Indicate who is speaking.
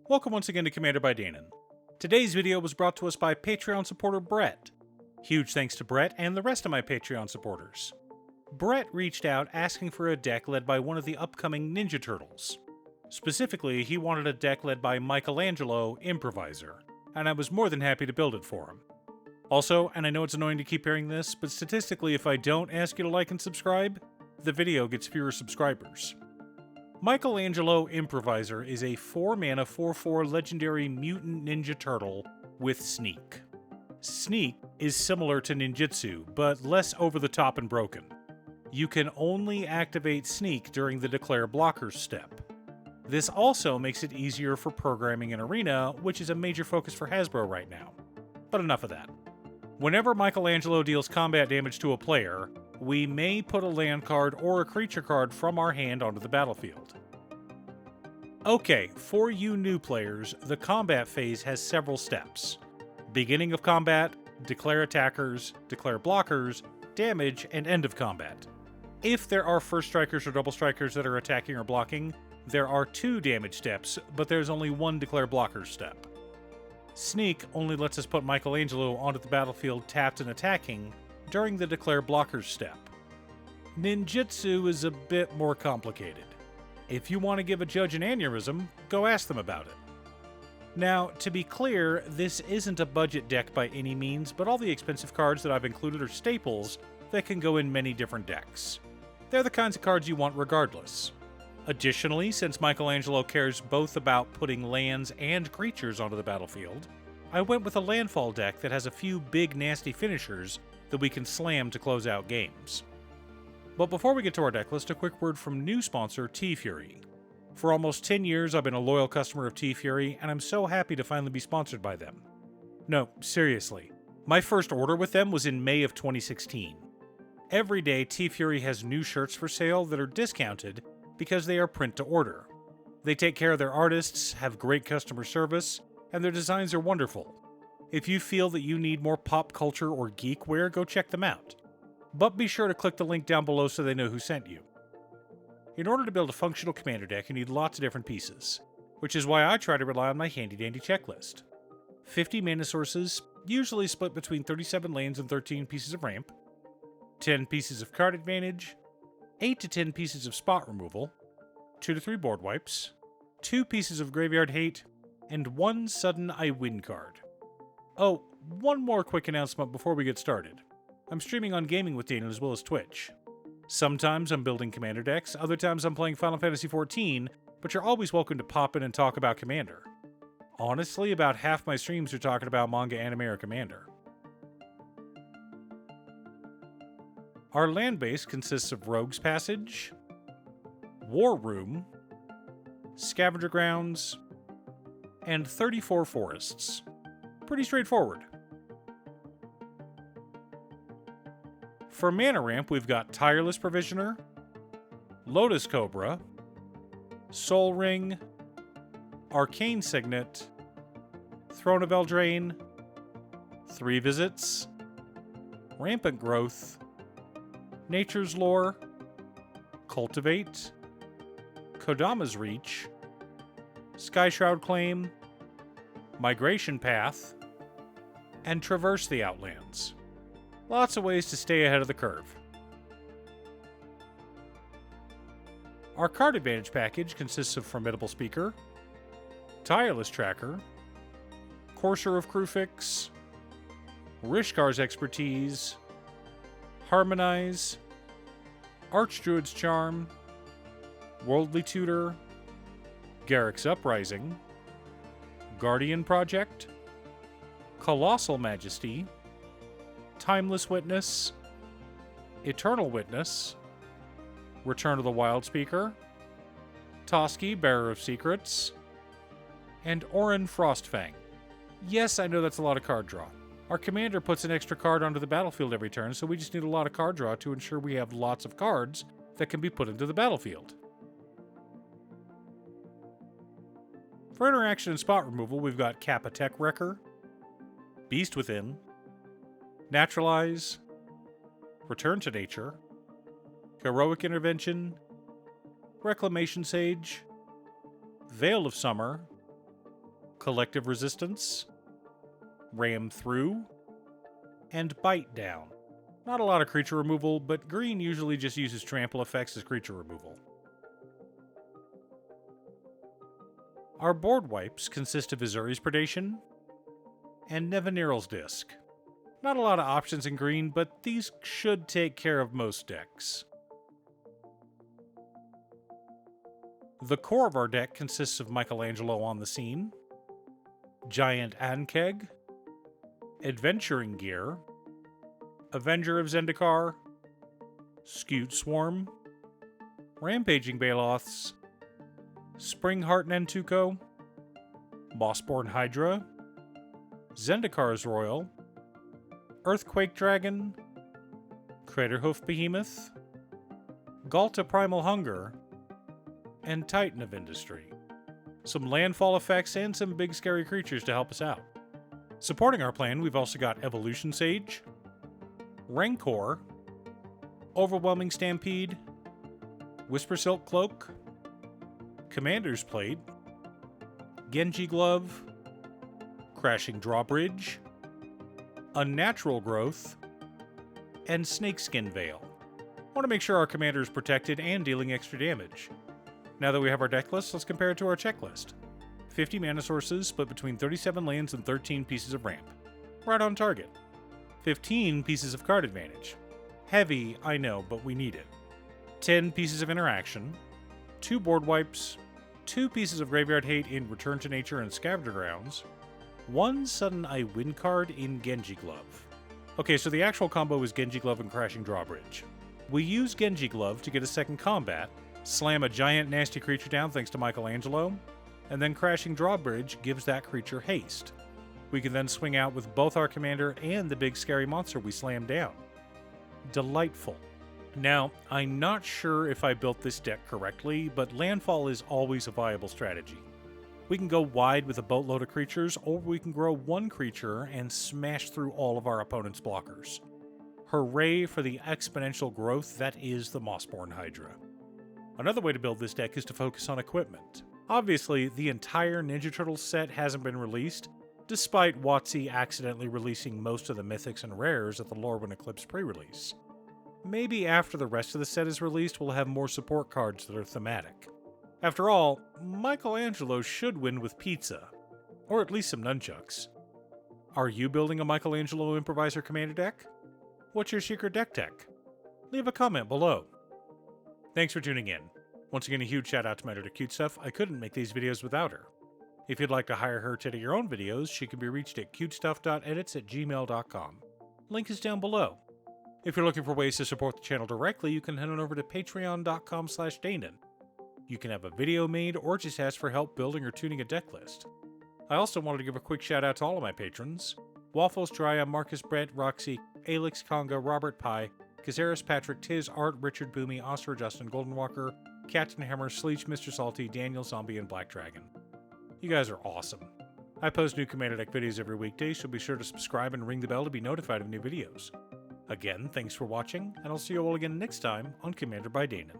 Speaker 1: Welcome once again to Commander by Danon. Today's video was brought to us by Patreon supporter Brett. Huge thanks to Brett and the rest of my Patreon supporters. Brett reached out asking for a deck led by one of the upcoming Ninja Turtles. Specifically, he wanted a deck led by Michelangelo, Improviser, and I was more than happy to build it for him. Also, and I know it's annoying to keep hearing this, but statistically if I don't ask you to like and subscribe, the video gets fewer subscribers. Michelangelo Improviser is a 4-mana 4/4 legendary mutant ninja turtle with Sneak. Sneak is similar to ninjutsu, but less over the top and broken. You can only activate Sneak during the Declare Blockers step. This also makes it easier for programming in Arena, which is a major focus for Hasbro right now. But enough of that. Whenever Michelangelo deals combat damage to a player, we may put a land card or a creature card from our hand onto the battlefield. Okay, for you new players, the combat phase has several steps. Beginning of combat, declare attackers, declare blockers, damage, and end of combat. If there are first strikers or double strikers that are attacking or blocking, there are 2 damage steps, but there's only 1 declare blockers step. Sneak only lets us put Michelangelo onto the battlefield tapped and attacking during the declare blockers step. Ninjutsu is a bit more complicated. If you want to give a judge an aneurysm, go ask them about it. Now, to be clear, this isn't a budget deck by any means, but all the expensive cards that I've included are staples that can go in many different decks. They're the kinds of cards you want regardless. Additionally, since Michelangelo cares both about putting lands and creatures onto the battlefield, I went with a landfall deck that has a few big nasty finishers that we can slam to close out games. But before we get to our deck list, a quick word from new sponsor T-Fury. For almost 10 years, I've been a loyal customer of T-Fury, and I'm so happy to finally be sponsored by them. No, seriously. My first order with them was in May of 2016. Every day, T-Fury has new shirts for sale that are discounted because they are print to order. They take care of their artists, have great customer service, and their designs are wonderful. If you feel that you need more pop culture or geek wear, go check them out. But be sure to click the link down below so they know who sent you. In order to build a functional commander deck, you need lots of different pieces, which is why I try to rely on my handy-dandy checklist. 50 mana sources, usually split between 37 lands and 13 pieces of ramp, 10 pieces of card advantage, 8 to 10 pieces of spot removal, 2 to 3 board wipes, 2 pieces of graveyard hate, and 1 sudden I win card. Oh, one more quick announcement before we get started. I'm streaming on Gaming with Danon as well as Twitch. Sometimes I'm building Commander decks, other times I'm playing Final Fantasy XIV, but you're always welcome to pop in and talk about Commander. Honestly, about half my streams are talking about manga, anime, or Commander. Our land base consists of Rogue's Passage, War Room, Scavenger Grounds, and 34 forests. Pretty straightforward. For mana ramp, we've got Tireless Provisioner, Lotus Cobra, Soul Ring, Arcane Signet, Throne of Eldraine, 3 Visits, Rampant Growth, Nature's Lore, Cultivate, Kodama's Reach, Skyshroud Claim, Migration Path, and Traverse the Outlands. Lots of ways to stay ahead of the curve. Our card advantage package consists of Formidable Speaker, Tireless Tracker, Courser of Kruphix, Rishkar's Expertise, Harmonize, Archdruid's Charm, Worldly Tutor, Garrick's Uprising, Guardian Project, Colossal Majesty, Timeless Witness, Eternal Witness, Return of the Wild Speaker, Toski, Bearer of Secrets, and Orin Frostfang. Yes, I know that's a lot of card draw. Our commander puts an extra card onto the battlefield every turn, so we just need a lot of card draw to ensure we have lots of cards that can be put into the battlefield. For interaction and spot removal, we've got Kappa Tech Wrecker, Beast Within, Naturalize, Return to Nature, Heroic Intervention, Reclamation Sage, Veil of Summer, Collective Resistance, Ram Through, and Bite Down. Not a lot of creature removal, but green usually just uses trample effects as creature removal. Our board wipes consist of Azuri's Predation and Nevinyrral's Disc. Not a lot of options in green, but these should take care of most decks. The core of our deck consists of Michelangelo on the Scene, Giant Ankeg, Adventuring Gear, Avenger of Zendikar, Scute Swarm, Rampaging Baloths, Springheart Nantuko, Mossborn Hydra, Zendikar's Royal, Earthquake Dragon, Craterhoof Behemoth, Galta Primal Hunger, and Titan of Industry. Some landfall effects and some big scary creatures to help us out. Supporting our plan, we've also got Evolution Sage, Rancor, Overwhelming Stampede, Whisper Silk Cloak, Commander's Plate, Genji Glove, Crashing Drawbridge, Unnatural Growth, and Snakeskin Veil. Want to make sure our commander is protected and dealing extra damage. Now that we have our deck list, let's compare it to our checklist. 50 mana sources, split between 37 lands and 13 pieces of ramp. Right on target. 15 pieces of card advantage. Heavy, I know, but we need it. 10 pieces of interaction. 2 board wipes. 2 pieces of graveyard hate in Return to Nature and Scavenger Grounds. 1 sudden I win card in Genji Glove. Okay, so the actual combo is Genji Glove and Crashing Drawbridge. We use Genji Glove to get a second combat, slam a giant nasty creature down thanks to Michelangelo, and then Crashing Drawbridge gives that creature haste. We can then swing out with both our commander and the big scary monster we slammed down. Delightful. Now, I'm not sure if I built this deck correctly, but landfall is always a viable strategy. We can go wide with a boatload of creatures, or we can grow one creature and smash through all of our opponent's blockers. Hooray for the exponential growth that is the Mossborn Hydra. Another way to build this deck is to focus on equipment. Obviously, the entire Ninja Turtles set hasn't been released, despite WotC accidentally releasing most of the mythics and rares at the Lorwyn Eclipse pre-release. Maybe after the rest of the set is released, we'll have more support cards that are thematic. After all, Michelangelo should win with pizza, or at least some nunchucks. Are you building a Michelangelo Improviser Commander deck? What's your secret deck tech? Leave a comment below. Thanks for tuning in. Once again, a huge shout out to my editor Cutestuff. I couldn't make these videos without her. If you'd like to hire her to edit your own videos, she can be reached at cutestuff.edits@gmail.com. Link is down below. If you're looking for ways to support the channel directly, you can head on over to patreon.com/Danon. You can have a video made or just ask for help building or tuning a deck list. I also wanted to give a quick shout out to all of my patrons: Waffles, Drya, Marcus, Brett, Roxy, Alex, Conga, Robert Pye, Kazaris, Patrick, Tiz, Art, Richard, Boomy, Oscar, Justin, Goldenwalker, Captain Hammer, Sleech, Mr. Salty, Daniel, Zombie, and Black Dragon. You guys are awesome. I post new Commander Deck videos every weekday, so be sure to subscribe and ring the bell to be notified of new videos. Again, thanks for watching, and I'll see you all again next time on Commander by Danon.